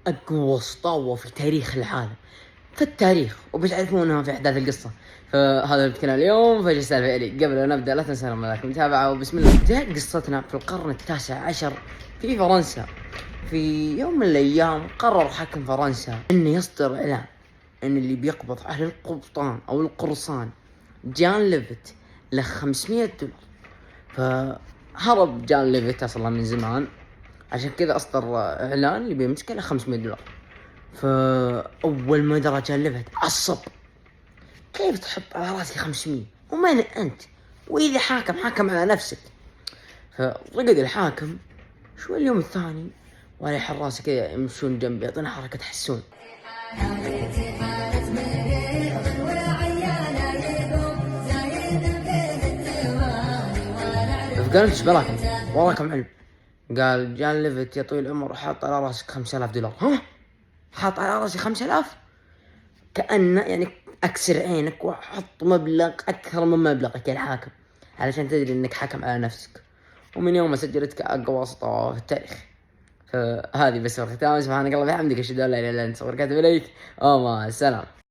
أقوى سطاوة في تاريخ العالم، في التاريخ، وبتعرفونها في أحداث القصة. فهذا اللي بتكلم اليوم. فايش السالفة إلي؟ قبل أن نبدأ لا تنسى لكم متابعة وبسم الله. بدأت قصتنا في القرن التاسع عشر في فرنسا. في يوم من الأيام قرر حاكم فرنسا أنه يصدر إعلان أن اللي بيقبض على القبطان أو القرصان جان ليفيت له 500 دولار. فهرب جان ليفيت أصلا من زمان، عشان كذا أصدر إعلان اللي بيمسكه له 500 دولار. فأول ما درى جان ليفيت عصب، كيف تحط على راسي 500 ومين أنت؟ وإذا حاكم على نفسك. فرقد الحاكم شوي. اليوم الثاني ولا حراس كذا يمشون جنبي يعطينا حركة حسون. فقالت ايش بلاكم وراكم علم؟ قال جان ليفيت يا طويل العمر حاط على راسك 5000 دولار. ها؟ حاط على راسي 5000؟ كأنه يعني أكسر عينك وحط مبلغ أكثر من مبلغك يا الحاكم علشان تدري إنك حاكم على نفسك. ومن يوم ما سجلتك أقوى سطوة في التاريخ. فهذه بس الختام. سبحانك اللهم وبحمدك أشهد أن لا إله إلا أنت أستغفرك وأتوب إليك. مع السلامة.